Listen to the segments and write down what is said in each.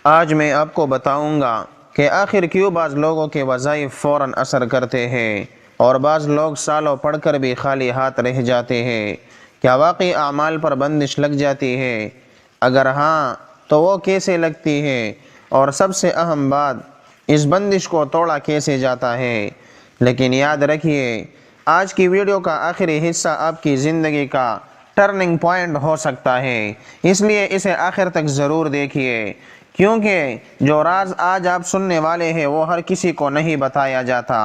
آج میں آپ کو بتاؤں گا کہ آخر کیوں بعض لوگوں کے وظائف فوراً اثر کرتے ہیں اور بعض لوگ سالوں پڑھ کر بھی خالی ہاتھ رہ جاتے ہیں۔ کیا واقعی اعمال پر بندش لگ جاتی ہے؟ اگر ہاں تو وہ کیسے لگتی ہے، اور سب سے اہم بات، اس بندش کو توڑا کیسے جاتا ہے؟ لیکن یاد رکھیے، آج کی ویڈیو کا آخری حصہ آپ کی زندگی کا ٹرننگ پوائنٹ ہو سکتا ہے، اس لیے اسے آخر تک ضرور دیکھیے، کیونکہ جو راز آج آپ سننے والے ہیں وہ ہر کسی کو نہیں بتایا جاتا۔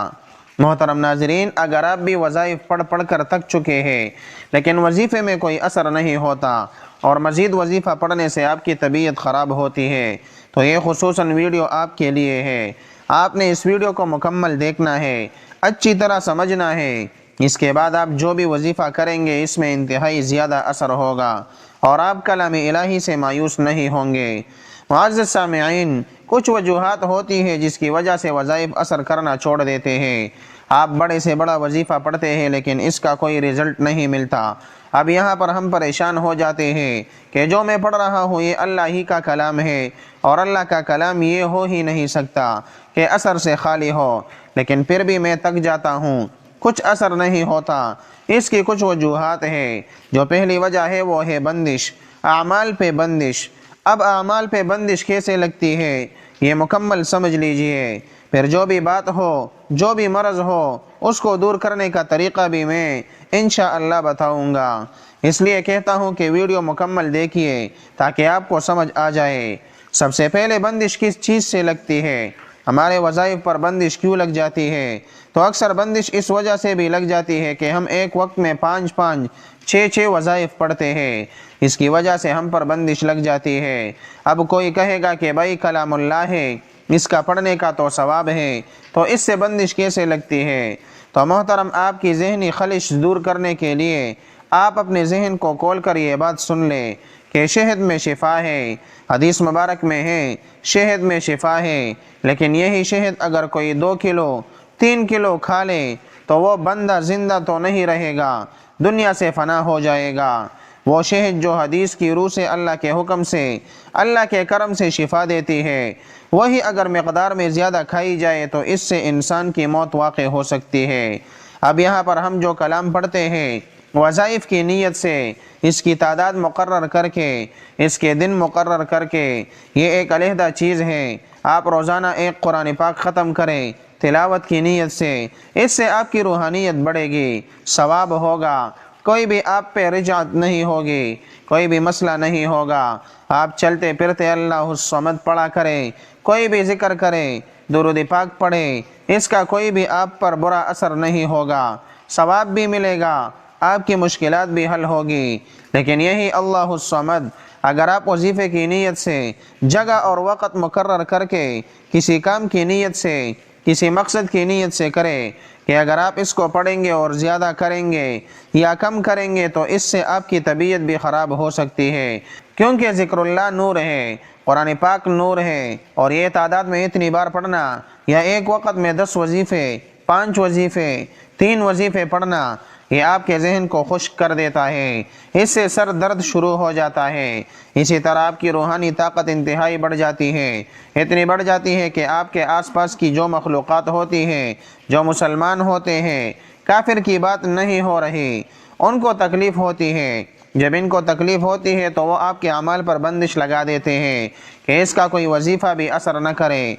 محترم ناظرین، اگر آپ بھی وظائف پڑھ پڑھ کر تک چکے ہیں لیکن وظیفے میں کوئی اثر نہیں ہوتا اور مزید وظیفہ پڑھنے سے آپ کی طبیعت خراب ہوتی ہے، تو یہ خصوصاً ویڈیو آپ کے لیے ہے۔ آپ نے اس ویڈیو کو مکمل دیکھنا ہے، اچھی طرح سمجھنا ہے، اس کے بعد آپ جو بھی وظیفہ کریں گے اس میں انتہائی زیادہ اثر ہوگا اور آپ کلام الہی سے مایوس نہیں ہوں گے۔ معزز سامعین، کچھ وجوہات ہوتی ہیں جس کی وجہ سے وظائف اثر کرنا چھوڑ دیتے ہیں۔ آپ بڑے سے بڑا وظیفہ پڑھتے ہیں لیکن اس کا کوئی رزلٹ نہیں ملتا۔ اب یہاں پر ہم پریشان ہو جاتے ہیں کہ جو میں پڑھ رہا ہوں یہ اللہ ہی کا کلام ہے، اور اللہ کا کلام یہ ہو ہی نہیں سکتا کہ اثر سے خالی ہو، لیکن پھر بھی میں تک جاتا ہوں، کچھ اثر نہیں ہوتا۔ اس کی کچھ وجوہات ہیں۔ جو پہلی وجہ ہے وہ ہے بندش، اعمال پہ بندش۔ اب اعمال پہ بندش کیسے لگتی ہے یہ مکمل سمجھ لیجئے، پھر جو بھی بات ہو، جو بھی مرض ہو، اس کو دور کرنے کا طریقہ بھی میں انشاءاللہ بتاؤں گا۔ اس لیے کہتا ہوں کہ ویڈیو مکمل دیکھیے تاکہ آپ کو سمجھ آ جائے۔ سب سے پہلے بندش کس چیز سے لگتی ہے؟ ہمارے وظائف پر بندش کیوں لگ جاتی ہے؟ تو اکثر بندش اس وجہ سے بھی لگ جاتی ہے کہ ہم ایک وقت میں 5 6 وظائف پڑھتے ہیں، اس کی وجہ سے ہم پر بندش لگ جاتی ہے۔ اب کوئی کہے گا کہ بھائی کلام اللہ ہے، اس کا پڑھنے کا تو ثواب ہے، تو اس سے بندش کیسے لگتی ہے؟ تو محترم، آپ کی ذہنی خلش دور کرنے کے لیے آپ اپنے ذہن کو کھول کر یہ بات سن لیں کہ شہد میں شفا ہے۔ حدیث مبارک میں ہے شہد میں شفا ہے، لیکن یہی شہد اگر کوئی 2 کلو 3 کلو کھا لے تو وہ بندہ زندہ تو نہیں رہے گا، دنیا سے فنا ہو جائے گا۔ وہ شہد جو حدیث کی روح سے اللہ کے حکم سے، اللہ کے کرم سے شفا دیتی ہے، وہی اگر مقدار میں زیادہ کھائی جائے تو اس سے انسان کی موت واقع ہو سکتی ہے۔ اب یہاں پر ہم جو کلام پڑھتے ہیں وظائف کی نیت سے، اس کی تعداد مقرر کر کے، اس کے دن مقرر کر کے، یہ ایک علیحدہ چیز ہے۔ آپ روزانہ ایک قرآن پاک ختم کریں تلاوت کی نیت سے، اس سے آپ کی روحانیت بڑھے گی، ثواب ہوگا، کوئی بھی آپ پہ رجعت نہیں ہوگی، کوئی بھی مسئلہ نہیں ہوگا۔ آپ چلتے پھرتے اللہ الصمد پڑھا کریں، کوئی بھی ذکر کریں، درود پاک پڑھیں، اس کا کوئی بھی آپ پر برا اثر نہیں ہوگا، ثواب بھی ملے گا، آپ کی مشکلات بھی حل ہوگی۔ لیکن یہی اللہ الصمد اگر آپ وظیفے کی نیت سے، جگہ اور وقت مقرر کر کے، کسی کام کی نیت سے، کسی مقصد کی نیت سے کریں کہ اگر آپ اس کو پڑھیں گے اور زیادہ کریں گے یا کم کریں گے تو اس سے آپ کی طبیعت بھی خراب ہو سکتی ہے، کیونکہ ذکر اللہ نور ہے، قرآن پاک نور ہے، اور یہ تعداد میں اتنی بار پڑھنا یا ایک وقت میں 10 وظیفے، 5 وظیفے، 3 وظیفے پڑھنا، یہ آپ کے ذہن کو خشک کر دیتا ہے، اس سے سر درد شروع ہو جاتا ہے۔ اسی طرح آپ کی روحانی طاقت انتہائی بڑھ جاتی ہے، اتنی بڑھ جاتی ہے کہ آپ کے آس پاس کی جو مخلوقات ہوتی ہیں، جو مسلمان ہوتے ہیں، کافر کی بات نہیں ہو رہی، ان کو تکلیف ہوتی ہے۔ جب ان کو تکلیف ہوتی ہے تو وہ آپ کے اعمال پر بندش لگا دیتے ہیں کہ اس کا کوئی وظیفہ بھی اثر نہ کرے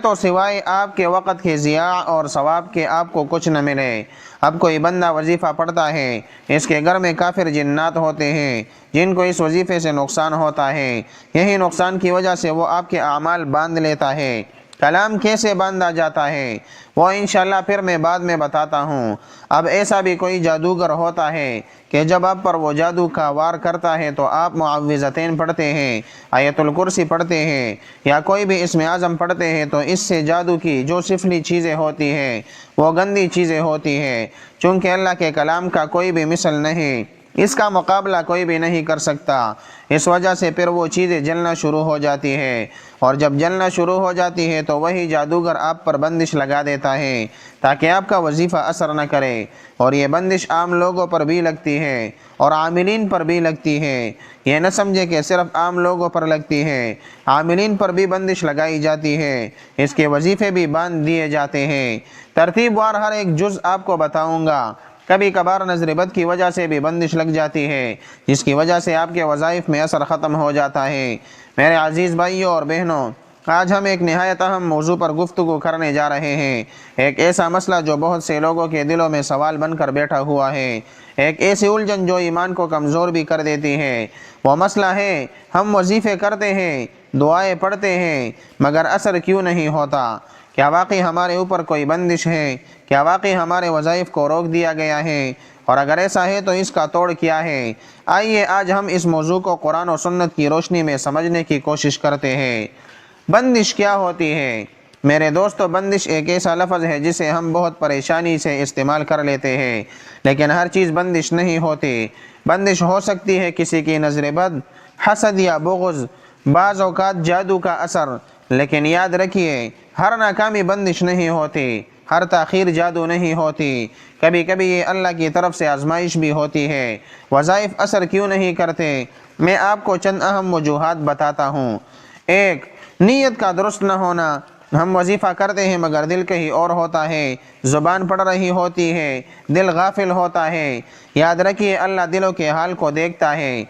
تو سوائے آپ کے وقت کے ضیاع اور ثواب کے آپ کو کچھ نہ ملے۔ اب کوئی بندہ وظیفہ پڑھتا ہے، اس کے گھر میں کافر جنات ہوتے ہیں جن کو اس وظیفے سے نقصان ہوتا ہے، یہی نقصان کی وجہ سے وہ آپ کے اعمال باندھ لیتا ہے۔ کلام کیسے باندھا جاتا ہے وہ انشاءاللہ پھر میں بعد میں بتاتا ہوں۔ اب ایسا بھی کوئی جادوگر ہوتا ہے کہ جب آپ پر وہ جادو کا وار کرتا ہے تو آپ معوذتین پڑھتے ہیں، آیت الکرسی پڑھتے ہیں یا کوئی بھی اسم اعظم پڑھتے ہیں، تو اس سے جادو کی جو سفلی چیزیں ہوتی ہیں، وہ گندی چیزیں ہوتی ہیں، چونکہ اللہ کے کلام کا کوئی بھی مثل نہیں۔ اس کا مقابلہ کوئی بھی نہیں کر سکتا۔ اس وجہ سے پھر وہ چیزیں جلنا شروع ہو جاتی ہے، اور جب جلنا شروع ہو جاتی ہے تو وہی جادوگر آپ پر بندش لگا دیتا ہے تاکہ آپ کا وظیفہ اثر نہ کرے، اور یہ بندش عام لوگوں پر بھی لگتی ہے اور عاملین پر بھی لگتی ہے۔ یہ نہ سمجھے کہ صرف عام لوگوں پر لگتی ہے، عاملین پر بھی بندش لگائی جاتی ہے، اس کے وظیفے بھی باندھ دیے جاتے ہیں۔ ترتیب وار ہر ایک جز آپ کو بتاؤں گا۔ کبھی کبھار نظر بد کی وجہ سے بھی بندش لگ جاتی ہے، جس کی وجہ سے آپ کے وظائف میں اثر ختم ہو جاتا ہے۔ میرے عزیز بھائیوں اور بہنوں، آج ہم ایک نہایت اہم موضوع پر گفتگو کرنے جا رہے ہیں، ایک ایسا مسئلہ جو بہت سے لوگوں کے دلوں میں سوال بن کر بیٹھا ہوا ہے، ایک ایسی الجھن جو ایمان کو کمزور بھی کر دیتی ہے۔ وہ مسئلہ ہے، ہم وظیفے کرتے ہیں، دعائیں پڑھتے ہیں، مگر اثر کیوں نہیں ہوتا؟ کیا واقعی ہمارے اوپر کوئی بندش ہے؟ کیا واقعی ہمارے وظائف کو روک دیا گیا ہے؟ اور اگر ایسا ہے تو اس کا توڑ کیا ہے؟ آئیے آج ہم اس موضوع کو قرآن و سنت کی روشنی میں سمجھنے کی کوشش کرتے ہیں۔ بندش کیا ہوتی ہے؟ میرے دوستو، بندش ایک ایسا لفظ ہے جسے ہم بہت پریشانی سے استعمال کر لیتے ہیں، لیکن ہر چیز بندش نہیں ہوتی۔ بندش ہو سکتی ہے کسی کی نظر بد، حسد یا بغض، بعض اوقات جادو کا اثر، لیکن یاد رکھیے ہر ناکامی بندش نہیں ہوتی، ہر تاخیر جادو نہیں ہوتی، کبھی کبھی یہ اللہ کی طرف سے آزمائش بھی ہوتی ہے۔ وظائف اثر کیوں نہیں کرتے؟ میں آپ کو چند اہم وجوہات بتاتا ہوں۔ ایک، نیت کا درست نہ ہونا۔ ہم وظیفہ کرتے ہیں مگر دل کہیں اور ہوتا ہے، زبان پڑھ رہی ہوتی ہے، دل غافل ہوتا ہے۔ یاد رکھیے اللہ دلوں کے حال کو دیکھتا ہے۔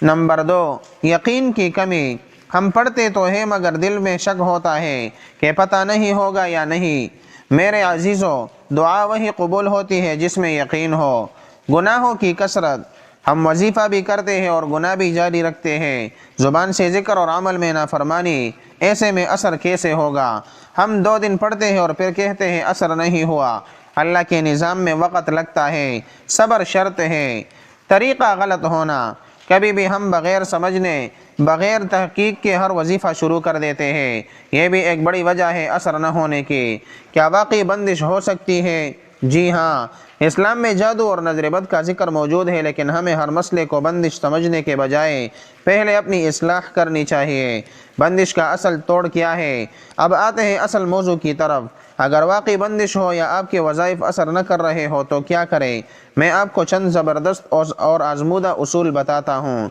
نمبر دو، یقین کی کمی۔ ہم پڑھتے تو ہیں مگر دل میں شک ہوتا ہے کہ پتہ نہیں ہوگا یا نہیں۔ میرے عزیزو، دعا وہی قبول ہوتی ہے جس میں یقین ہو۔ گناہوں کی کثرت۔ ہم وظیفہ بھی کرتے ہیں اور گناہ بھی جاری رکھتے ہیں، زبان سے ذکر اور عمل میں نافرمانی، ایسے میں اثر کیسے ہوگا؟ ہم 2 دن پڑھتے ہیں اور پھر کہتے ہیں اثر نہیں ہوا۔ اللہ کے نظام میں وقت لگتا ہے، صبر شرط ہے۔ طریقہ غلط ہونا۔ کبھی بھی ہم بغیر سمجھنے، بغیر تحقیق کے ہر وظیفہ شروع کر دیتے ہیں، یہ بھی ایک بڑی وجہ ہے اثر نہ ہونے کی۔ کیا واقعی بندش ہو سکتی ہے؟ جی ہاں، اسلام میں جادو اور نظر بد کا ذکر موجود ہے، لیکن ہمیں ہر مسئلے کو بندش سمجھنے کے بجائے پہلے اپنی اصلاح کرنی چاہیے۔ بندش کا اصل توڑ کیا ہے؟ اب آتے ہیں اصل موضوع کی طرف۔ اگر واقعی بندش ہو یا آپ کے وظائف اثر نہ کر رہے ہو تو کیا کریں؟ میں آپ کو چند زبردست اور آزمودہ اصول بتاتا ہوں۔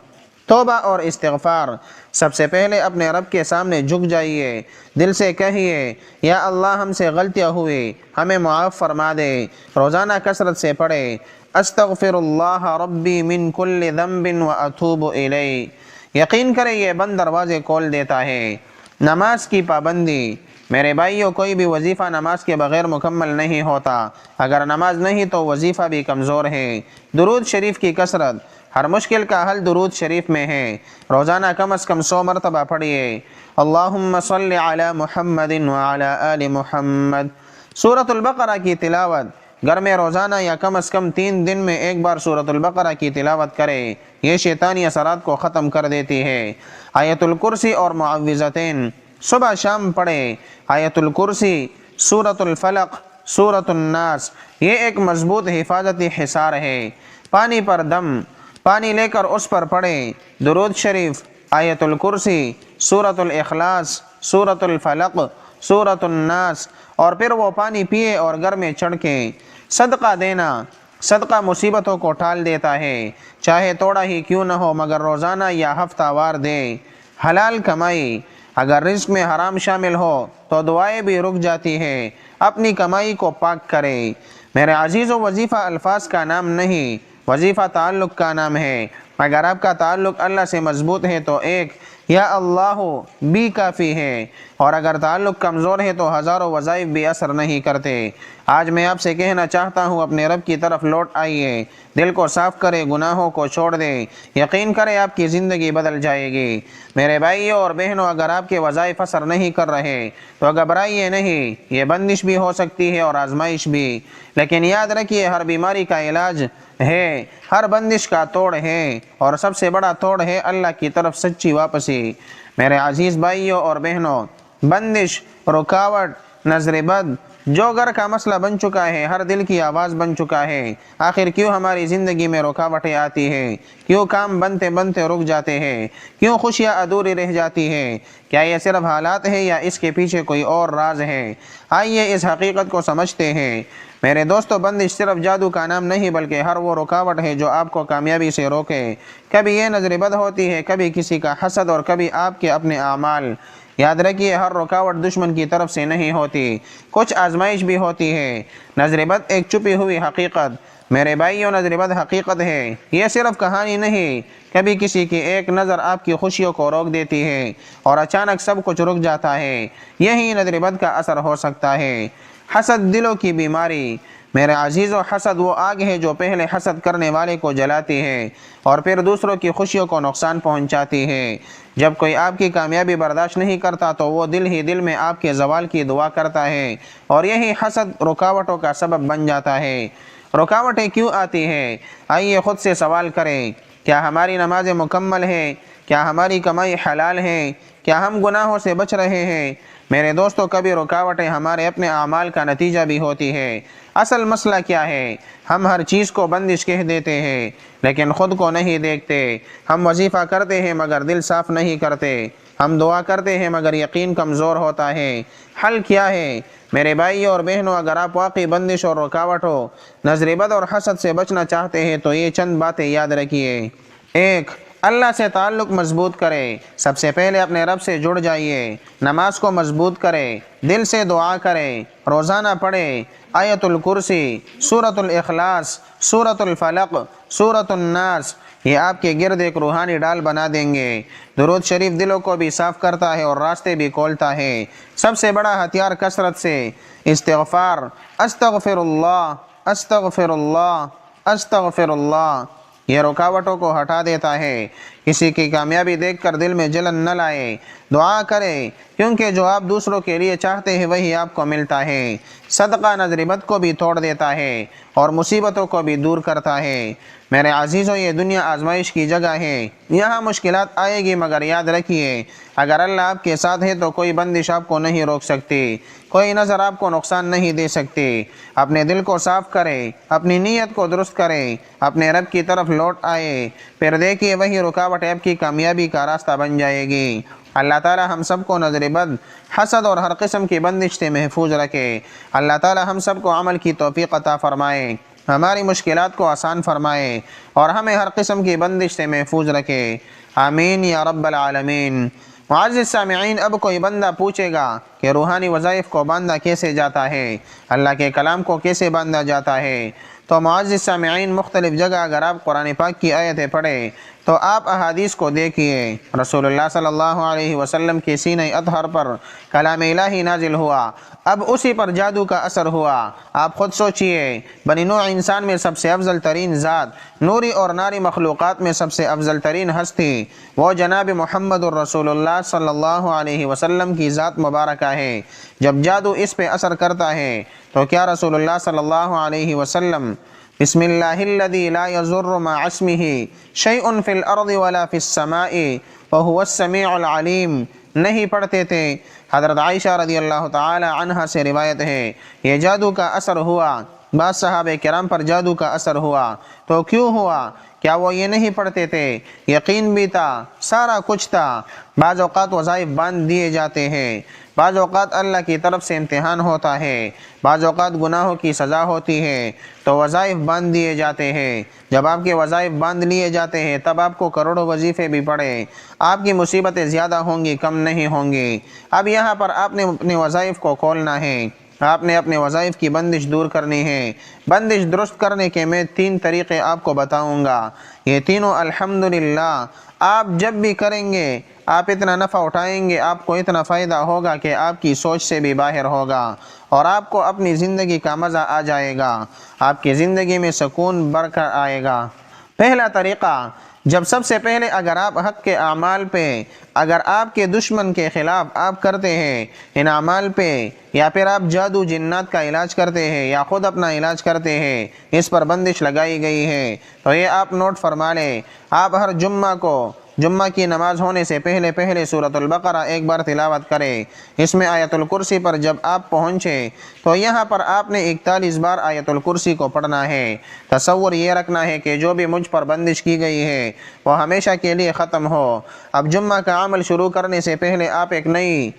توبہ اور استغفار۔ سب سے پہلے اپنے رب کے سامنے جھک جائیے، دل سے کہیے یا اللہ ہم سے غلطیاں ہوئی، ہمیں معاف فرما دے۔ روزانہ کثرت سے پڑھے استغفر اللہ ربی من کل ذنب واتوب الیہ۔ یقین کرے یہ بند دروازے کھول دیتا ہے۔ نماز کی پابندی۔ میرے بھائیوں، کوئی بھی وظیفہ نماز کے بغیر مکمل نہیں ہوتا۔ اگر نماز نہیں تو وظیفہ بھی کمزور ہے۔ درود شریف کی کثرت۔ ہر مشکل کا حل درود شریف میں ہے۔ روزانہ کم از کم 100 مرتبہ پڑھیے اللہم صلی علی محمد وعلی آل محمد۔ سورۃ البقرہ کی تلاوت۔ گھر میں روزانہ یا کم از کم 3 دن میں ایک بار سورۃ البقرہ کی تلاوت کرے، یہ شیطانی اثرات کو ختم کر دیتی ہے۔ آیت الکرسی اور معوذتین صبح شام پڑھے۔ آیت الکرسی، سورۃ الفلق، سورۃ الناس، یہ ایک مضبوط حفاظتی حصار ہے۔ پانی پر دم۔ پانی لے کر اس پر پڑھیں درود شریف، آیت الکرسی، سورۃ الاخلاص، سورۃ الفلق، سورۃ الناس، اور پھر وہ پانی پیے اور گھر میں چھڑکیں۔ صدقہ دینا۔ صدقہ مصیبتوں کو ٹال دیتا ہے، چاہے تھوڑا ہی کیوں نہ ہو مگر روزانہ یا ہفتہ وار دیں۔ حلال کمائی۔ اگر رزق میں حرام شامل ہو تو دعائیں بھی رک جاتی ہیں۔ اپنی کمائی کو پاک کریں۔ میرے عزیزو، وظیفہ الفاظ کا نام نہیں، وظیفہ تعلق کا نام ہے۔ اگر آپ کا تعلق اللہ سے مضبوط ہے تو ایک یا اللہ بھی کافی ہے، اور اگر تعلق کمزور ہے تو ہزاروں وظائف بھی اثر نہیں کرتے۔ آج میں آپ سے کہنا چاہتا ہوں، اپنے رب کی طرف لوٹ آئیے، دل کو صاف کرے، گناہوں کو چھوڑ دیں، یقین کرے آپ کی زندگی بدل جائے گی۔ میرے بھائیوں اور بہنوں، اگر آپ کے وظائف اثر نہیں کر رہے تو گھبرائیے نہیں، یہ بندش بھی ہو سکتی ہے اور آزمائش بھی، لیکن یاد رکھیے ہر بیماری کا علاج ہے، ہر بندش کا توڑ ہے، اور سب سے بڑا توڑ ہے اللہ کی طرف سچی واپسی۔ میرے عزیز بھائیوں اور بہنوں، بندش، رکاوٹ، نظر بد، جو گھر کا مسئلہ بن چکا ہے، ہر دل کی آواز بن چکا ہے، آخر کیوں ہماری زندگی میں رکاوٹیں آتی ہیں؟ کیوں کام بنتے بنتے رک جاتے ہیں؟ کیوں خوشیاں ادھوری رہ جاتی ہیں؟ کیا یہ صرف حالات ہے یا اس کے پیچھے کوئی اور راز ہے؟ آئیے اس حقیقت کو سمجھتے ہیں۔ میرے دوستو، بندش صرف جادو کا نام نہیں بلکہ ہر وہ رکاوٹ ہے جو آپ کو کامیابی سے روکے۔ کبھی یہ نظر بد ہوتی ہے، کبھی کسی کا حسد، اور کبھی آپ کے اپنے اعمال۔ یاد رکھیے، ہر رکاوٹ دشمن کی طرف سے نہیں ہوتی، کچھ آزمائش بھی ہوتی ہے۔ نظر بد ایک چھپی ہوئی حقیقت، میرے بھائیوں، نظر بد حقیقت ہے، یہ صرف کہانی نہیں۔ کبھی کسی کی ایک نظر آپ کی خوشیوں کو روک دیتی ہے اور اچانک سب کچھ رک جاتا ہے۔ یہی نظر بد کا اثر ہو سکتا ہے۔ حسد دلوں کی بیماری۔ میرے عزیزو، حسد وہ آگ ہے جو پہلے حسد کرنے والے کو جلاتی ہے اور پھر دوسروں کی خوشیوں کو نقصان پہنچاتی ہے۔ جب کوئی آپ کی کامیابی برداشت نہیں کرتا تو وہ دل ہی دل میں آپ کے زوال کی دعا کرتا ہے، اور یہی حسد رکاوٹوں کا سبب بن جاتا ہے۔ رکاوٹیں کیوں آتی ہیں؟ آئیے خود سے سوال کریں۔ کیا ہماری نمازیں مکمل ہیں؟ کیا ہماری کمائی حلال ہے؟ کیا ہم گناہوں سے بچ رہے ہیں؟ میرے دوستو، کبھی رکاوٹیں ہمارے اپنے اعمال کا نتیجہ بھی ہوتی ہے۔ اصل مسئلہ کیا ہے؟ ہم ہر چیز کو بندش کہہ دیتے ہیں لیکن خود کو نہیں دیکھتے۔ ہم وظیفہ کرتے ہیں مگر دل صاف نہیں کرتے۔ ہم دعا کرتے ہیں مگر یقین کمزور ہوتا ہے۔ حل کیا ہے؟ میرے بھائیوں اور بہنوں، اگر آپ واقعی بندش اور رکاوٹوں، نظر بد اور حسد سے بچنا چاہتے ہیں تو یہ چند باتیں یاد رکھیے۔ 1. اللہ سے تعلق مضبوط کرے۔ سب سے پہلے اپنے رب سے جڑ جائیے۔ نماز کو مضبوط کرے، دل سے دعا کرے، روزانہ پڑھے آیت الکرسی، سورۃ الاخلاص، سورۃ الفلق، سورۃ الناس۔ یہ آپ کے گرد ایک روحانی ڈال بنا دیں گے۔ درود شریف دلوں کو بھی صاف کرتا ہے اور راستے بھی کھولتا ہے۔ سب سے بڑا ہتھیار کثرت سے استغفار، استغفر اللہ، استغفر اللہ، استغفر اللہ۔ یہ رکاوٹوں کو ہٹا دیتا ہے۔ کسی کی کامیابی دیکھ کر دل میں جلن نہ لائے، دعا کرے، کیونکہ جو آپ دوسروں کے لیے چاہتے ہیں وہی آپ کو ملتا ہے۔ صدقہ نظر بد کو بھی توڑ دیتا ہے اور مصیبتوں کو بھی دور کرتا ہے۔ میرے عزیزوں، یہ دنیا آزمائش کی جگہ ہے، یہاں مشکلات آئے گی، مگر یاد رکھیے، اگر اللہ آپ کے ساتھ ہے تو کوئی بندش آپ کو نہیں روک سکتی، کوئی نظر آپ کو نقصان نہیں دے سکتی۔ اپنے دل کو صاف کریں، اپنی نیت کو درست کریں، اپنے رب کی طرف لوٹ آئے، پھر دیکھیے وہی رکاوٹ آپ کی کامیابی کا راستہ بن جائے گی۔ اللہ تعالی ہم سب کو نظر بد، حسد اور ہر قسم کی بندش سے محفوظ رکھے۔ اللہ تعالی ہم سب کو عمل کی توفیق عطا فرمائے، ہماری مشکلات کو آسان فرمائے اور ہمیں ہر قسم کی بندش سے محفوظ رکھے۔ آمین یا رب العالمین۔ معزز سامعین، اب کوئی بندہ پوچھے گا کہ روحانی وظائف کو باندھا کیسے جاتا ہے، اللہ کے کلام کو کیسے باندھا جاتا ہے؟ تو معزز سامعین، مختلف جگہ اگر آپ قرآن پاک کی آیتیں پڑھیں تو آپ احادیث کو دیکھیے۔ رسول اللہ صلی اللہ علیہ وسلم کے سینہ اطہر پر کلام الہی نازل ہوا، اب اسی پر جادو کا اثر ہوا۔ آپ خود سوچئے، بنی نوع انسان میں سب سے افضل ترین ذات، نوری اور ناری مخلوقات میں سب سے افضل ترین ہستی، وہ جناب محمد الرسول اللہ صلی اللہ علیہ وسلم کی ذات مبارکہ ہے۔ جب جادو اس پہ اثر کرتا ہے تو کیا رسول اللہ صلی اللہ علیہ وسلم بسم اللہ الذی لا یضر مع اسمہ شیء فی الارض ولا فی السماء وہو السمیع العلیم نہیں پڑھتے تھے؟ حضرت عائشہ رضی اللہ تعالی عنہ سے روایت ہے، یہ جادو کا اثر ہوا۔ بعض صحابہ کرام پر جادو کا اثر ہوا تو کیوں ہوا؟ کیا وہ یہ نہیں پڑھتے تھے؟ یقین بھی تھا، سارا کچھ تھا۔ بعض اوقات وظائف باندھ دیے جاتے ہیں، بعض اوقات اللہ کی طرف سے امتحان ہوتا ہے، بعض اوقات گناہوں کی سزا ہوتی ہے تو وظائف باندھ دیے جاتے ہیں۔ جب آپ کے وظائف باندھ لیے جاتے ہیں تب آپ کو کروڑوں وظیفے بھی پڑھیں، آپ کی مصیبتیں زیادہ ہوں گی، کم نہیں ہوں گی۔ اب یہاں پر آپ نے اپنے وظائف کو کھولنا ہے، آپ نے اپنے وظائف کی بندش دور کرنی ہے۔ بندش درست کرنے کے میں 3 طریقے آپ کو بتاؤں گا۔ یہ تینوں الحمدللہ آپ جب بھی کریں گے آپ اتنا نفع اٹھائیں گے، آپ کو اتنا فائدہ ہوگا کہ آپ کی سوچ سے بھی باہر ہوگا اور آپ کو اپنی زندگی کا مزہ آ جائے گا، آپ کی زندگی میں سکون بڑھ کر آئے گا۔ پہلا طریقہ، جب سب سے پہلے اگر آپ حق کے اعمال پہ، اگر آپ کے دشمن کے خلاف آپ کرتے ہیں ان اعمال پہ، یا پھر آپ جادو جنات کا علاج کرتے ہیں یا خود اپنا علاج کرتے ہیں، اس پر بندش لگائی گئی ہے، تو یہ آپ نوٹ فرما لیں، آپ ہر جمعہ کو جمعہ کی نماز ہونے سے پہلے پہلے سورۃ البقرہ ایک بار تلاوت کریں۔ اس میں آیت الکرسی پر جب آپ پہنچے تو یہاں پر آپ نے 41 بار آیت الکرسی کو پڑھنا ہے۔ تصور یہ رکھنا ہے کہ جو بھی مجھ پر بندش کی گئی ہے وہ ہمیشہ کے لیے ختم ہو۔ اب جمعہ کا عمل شروع کرنے سے پہلے آپ ایک نئی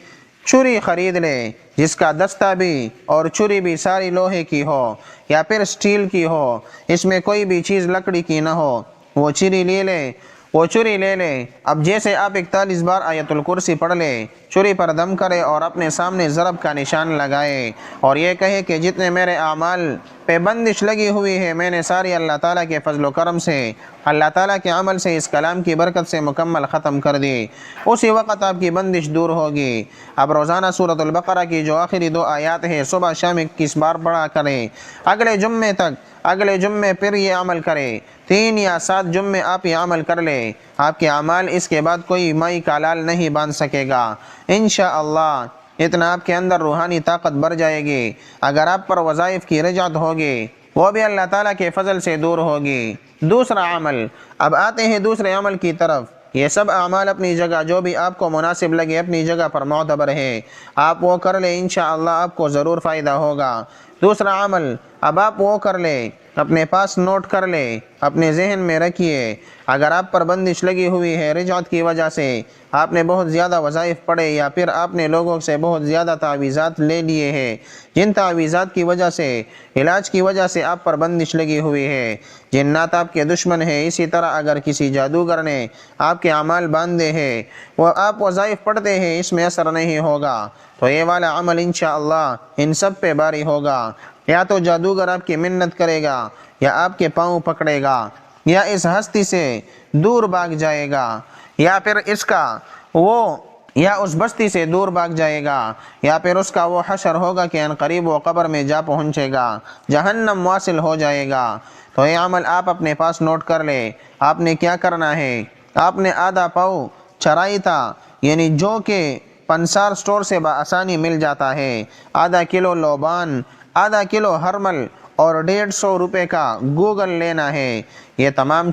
چھری خرید لیں جس کا دستہ بھی اور چھری بھی ساری لوہے کی ہو یا پھر سٹیل کی ہو، اس میں کوئی بھی چیز لکڑی کی نہ ہو۔ وہ چھری لے لیں۔ اب جیسے آپ 41 بار آیت الکرسی پڑھ لیں، چھری پر دم کرے اور اپنے سامنے ضرب کا نشان لگائے اور یہ کہے کہ جتنے میرے اعمال پہ بندش لگی ہوئی ہے میں نے ساری اللہ تعالیٰ کے فضل و کرم سے، اللہ تعالیٰ کے عمل سے، اس کلام کی برکت سے مکمل ختم کر دی۔ اسی وقت آپ کی بندش دور ہوگی۔ اب روزانہ سورۃ البقرہ کی جو آخری 2 آیات ہیں صبح شام 21 بار پڑھا کریں۔ اگلے جمعے پھر یہ عمل کریں۔ 3 یا 7 جمعے آپ یہ عمل کر لیں، آپ کے اعمال اس کے بعد کوئی مائی کا لال نہیں باندھ سکے گا انشاءاللہ۔ اتنا آپ کے اندر روحانی طاقت بڑھ جائے گی۔ اگر آپ پر وظائف کی رجعت ہوگی وہ بھی اللہ تعالیٰ کے فضل سے دور ہوگی۔ دوسرا عمل، اب آتے ہیں دوسرے عمل کی طرف۔ یہ سب اعمال اپنی جگہ جو بھی آپ کو مناسب لگے اپنی جگہ پر معتبر ہے، آپ وہ کر لیں، انشاءاللہ آپ کو ضرور فائدہ ہوگا۔ دوسرا عمل، اب آپ وہ کر لیں، اپنے پاس نوٹ کر لیں، اپنے ذہن میں رکھیے۔ اگر آپ پر بندش لگی ہوئی ہے رجعت کی وجہ سے، آپ نے بہت زیادہ وظائف پڑھے یا پھر آپ نے لوگوں سے بہت زیادہ تعویذات لے لیے ہیں، جن تعویذات کی وجہ سے، علاج کی وجہ سے آپ پر بندش لگی ہوئی ہے، جنات آپ کے دشمن ہیں۔ اسی طرح اگر کسی جادوگر نے آپ کے اعمال باندھے ہیں، وہ آپ وظائف پڑھتے ہیں، اس میں اثر نہیں ہوگا، تو یہ والا عمل انشاءاللہ ان سب پہ باری ہوگا۔ یا تو جادوگر آپ کی منت کرے گا یا آپ کے پاؤں پکڑے گا یا اس ہستی سے دور بھاگ جائے گا یا پھر اس بستی سے دور بھاگ جائے گا یا پھر اس کا وہ حشر ہوگا کہ ان قریب وہ قبر میں جا پہنچے گا، جہنم واصل ہو جائے گا۔ تو یہ عمل آپ اپنے پاس نوٹ کر لیں۔ آپ نے کیا کرنا ہے، آپ نے آدھا پاؤ چرائیتا یعنی جو کہ پنسار سٹور سے بآسانی مل جاتا ہے، آدھا کلو لوبان، آدھا کلو ہرمل اور 150 روپے کا گوگل لینا ہے۔ یہ تمام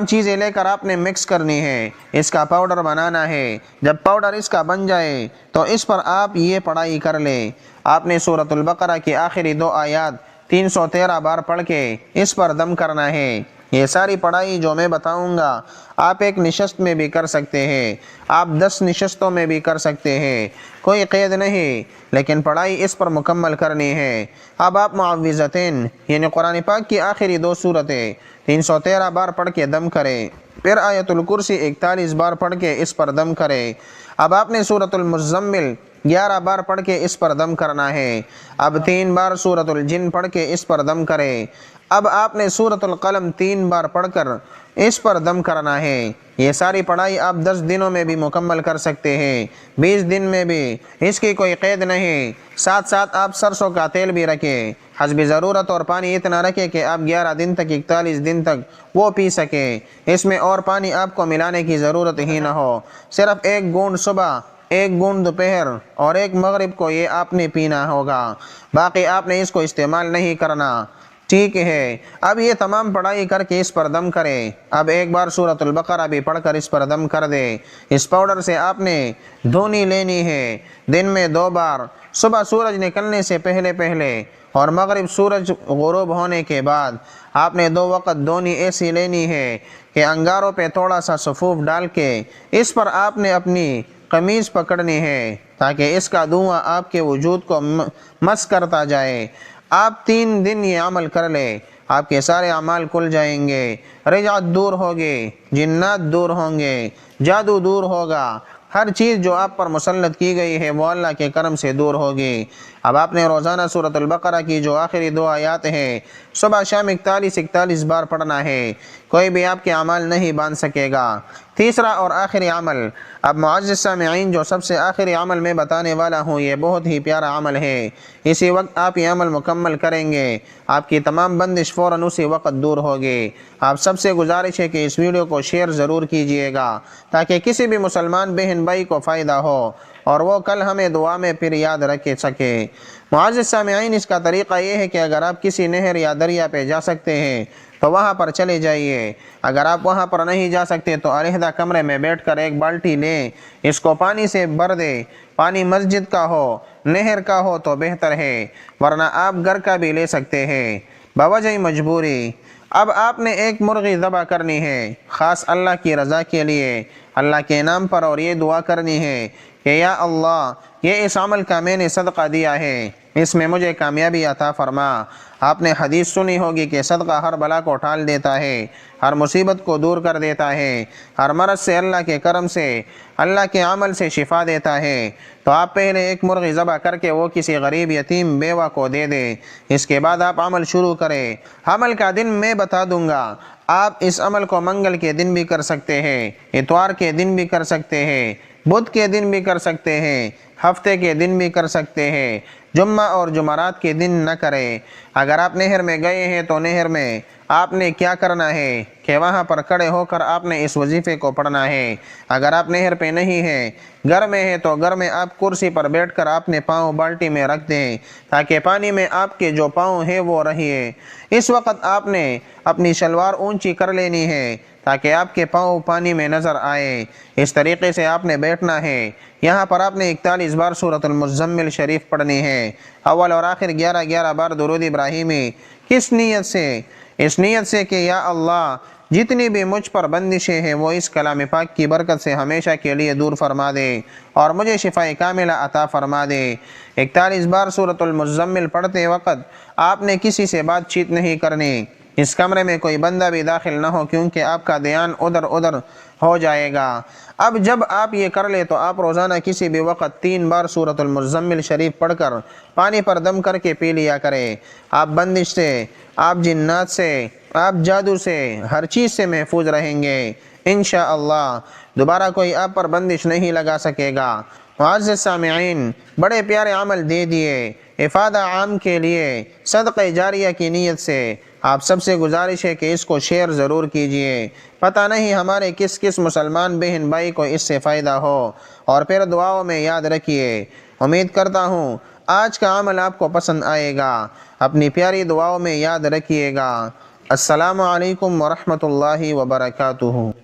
چیزیں لے کر آپ نے مکس کرنی ہے، اس کا پاؤڈر بنانا ہے۔ جب پاؤڈر اس کا بن جائے تو اس پر آپ یہ پڑھائی کر لیں۔ آپ نے سورۃ البقرہ کی آخری 2 آیات 313 بار پڑھ کے اس پر دم کرنا ہے۔ یہ ساری پڑھائی جو میں بتاؤں گا آپ ایک نشست میں بھی کر سکتے ہیں، آپ 10 نشستوں میں بھی کر سکتے ہیں، کوئی قید نہیں، لیکن پڑھائی اس پر مکمل کرنی ہے۔ اب آپ معوذتین یعنی قرآن پاک کی آخری 2 سورتیں 313 بار پڑھ کے دم کریں، پھر آیت الکرسی 41 بار پڑھ کے اس پر دم کریں۔ اب آپ نے سورۃ المزمل 11 بار پڑھ کے اس پر دم کرنا ہے۔ اب 3 بار سورۃ الجن پڑھ کے اس پر دم کریں۔ اب آپ نے سورۃ القلم 3 بار پڑھ کر اس پر دم کرنا ہے۔ یہ ساری پڑھائی آپ 10 دنوں میں بھی مکمل کر سکتے ہیں، 20 دن میں بھی، اس کی کوئی قید نہیں۔ ساتھ ساتھ آپ سرسوں کا تیل بھی رکھیں، حسب ضرورت، اور پانی اتنا رکھیں کہ آپ 11 دن تک 41 دن تک وہ پی سکیں۔ اس میں اور پانی آپ کو ملانے کی ضرورت ہی نہ ہو، صرف 1 گھونٹ صبح، 1 گھونٹ دوپہر اور 1 مغرب کو یہ آپ نے پینا ہوگا، باقی آپ نے اس کو استعمال نہیں کرنا، ٹھیک ہے۔ اب یہ تمام پڑھائی کر کے اس پر دم کریں۔ اب ایک بار سورۃ البقرہ بھی پڑھ کر اس پر دم کر دیں۔ اس پاؤڈر سے آپ نے دھونی لینی ہے، دن میں 2 بار، صبح سورج نکلنے سے پہلے اور مغرب سورج غروب ہونے کے بعد۔ آپ نے 2 وقت دھونی ایسی لینی ہے کہ انگاروں پہ تھوڑا سا سفوف ڈال کے اس پر آپ نے اپنی قمیض پکڑنی ہے تاکہ اس کا دھواں آپ کے وجود کو مس کرتا جائے۔ آپ 3 دن یہ عمل کر لیں، آپ کے سارے اعمال کھل جائیں گے، رجعت دور ہوگی، جنات دور ہوں گے، جادو دور ہوگا، ہر چیز جو آپ پر مسلط کی گئی ہے وہ اللہ کے کرم سے دور ہوگی۔ اب آپ نے روزانہ سورۃ البقرہ کی جو آخری 2 آیات ہیں صبح شام 41 بار پڑھنا ہے، کوئی بھی آپ کے اعمال نہیں باندھ سکے گا۔ تیسرا اور آخری عمل، اب معزز سامعین جو سب سے آخری عمل میں بتانے والا ہوں یہ بہت ہی پیارا عمل ہے۔ اسی وقت آپ یہ عمل مکمل کریں گے، آپ کی تمام بندش فوراً اسی وقت دور ہوگی۔ آپ سب سے گزارش ہے کہ اس ویڈیو کو شیئر ضرور کیجئے گا تاکہ کسی بھی مسلمان بہن بھائی کو فائدہ ہو اور وہ کل ہمیں دعا میں پھر یاد رکھ سکے۔ معزز سامعین، اس کا طریقہ یہ ہے کہ اگر آپ کسی نہر یا دریا پہ جا سکتے ہیں تو وہاں پر چلے جائیے۔ اگر آپ وہاں پر نہیں جا سکتے تو علیحدہ کمرے میں بیٹھ کر ایک بالٹی لیں، اس کو پانی سے بھر دیں۔ پانی مسجد کا ہو، نہر کا ہو تو بہتر ہے، ورنہ آپ گھر کا بھی لے سکتے ہیں بوجہ مجبوری۔ اب آپ نے ایک مرغی ذبح کرنی ہے، خاص اللہ کی رضا کے لیے، اللہ کے نام پر، اور یہ دعا کرنی ہے کہ یا اللہ، یہ اس عمل کا میں نے صدقہ دیا ہے، اس میں مجھے کامیابی عطا فرما۔ آپ نے حدیث سنی ہوگی کہ صدقہ ہر بلا کو ٹال دیتا ہے، ہر مصیبت کو دور کر دیتا ہے، ہر مرض سے اللہ کے کرم سے، اللہ کے عمل سے شفا دیتا ہے۔ تو آپ پہلے ایک مرغی ذبح کر کے وہ کسی غریب یتیم بیوہ کو دے دیں، اس کے بعد آپ عمل شروع کریں۔ عمل کا دن میں بتا دوں گا، آپ اس عمل کو منگل کے دن بھی کر سکتے ہیں، اتوار کے دن بھی کر سکتے ہیں، بدھ کے دن بھی کر سکتے ہیں، ہفتے کے دن بھی کر سکتے ہیں، جمعہ اور جمعرات کے دن نہ کریں۔ اگر آپ نہر میں گئے ہیں تو نہر میں آپ نے کیا کرنا ہے کہ وہاں پر کھڑے ہو کر آپ نے اس وظیفے کو پڑھنا ہے۔ اگر آپ نہر پہ نہیں ہیں، گھر میں ہیں، تو گھر میں آپ کرسی پر بیٹھ کر اپنے پاؤں بالٹی میں رکھ دیں تاکہ پانی میں آپ کے جو پاؤں ہیں وہ رہے۔ اس وقت آپ نے اپنی شلوار اونچی کر لینی ہے تاکہ آپ کے پاؤں پانی میں نظر آئے۔ اس طریقے سے آپ نے بیٹھنا ہے۔ یہاں پر آپ نے 41 بار سورۃ المزمل شریف پڑھنی ہے، اول اور آخر 11 بار درود ابراہیمی۔ کس نیت سے؟ اس نیت سے کہ یا اللہ، جتنی بھی مجھ پر بندشیں ہیں وہ اس کلام پاک کی برکت سے ہمیشہ کے لیے دور فرما دے اور مجھے شفاء کاملہ عطا فرما دے۔ 41 بار سورۃ المزمل پڑھتے وقت آپ نے کسی سے بات چیت نہیں کرنی۔ اس کمرے میں کوئی بندہ بھی داخل نہ ہو، کیونکہ آپ کا دھیان ادھر ہو جائے گا۔ اب جب آپ یہ کر لیں تو آپ روزانہ کسی بھی وقت 3 بار سورۃ المزمل شریف پڑھ کر پانی پر دم کر کے پی لیا کریں۔ آپ بندش سے، آپ جنات سے، آپ جادو سے، ہر چیز سے محفوظ رہیں گے انشاءاللہ۔ دوبارہ کوئی آپ پر بندش نہیں لگا سکے گا۔ معزز سامعین، بڑے پیارے عمل دے دیے افادہ عام کے لیے صدقہ جاریہ کی نیت سے۔ آپ سب سے گزارش ہے کہ اس کو شیئر ضرور کیجئے، پتہ نہیں ہمارے کس مسلمان بہن بھائی کو اس سے فائدہ ہو، اور پھر دعاؤں میں یاد رکھیے۔ امید کرتا ہوں آج کا عمل آپ کو پسند آئے گا، اپنی پیاری دعاؤں میں یاد رکھیے گا۔ السلام علیکم ورحمۃ اللہ وبرکاتہ۔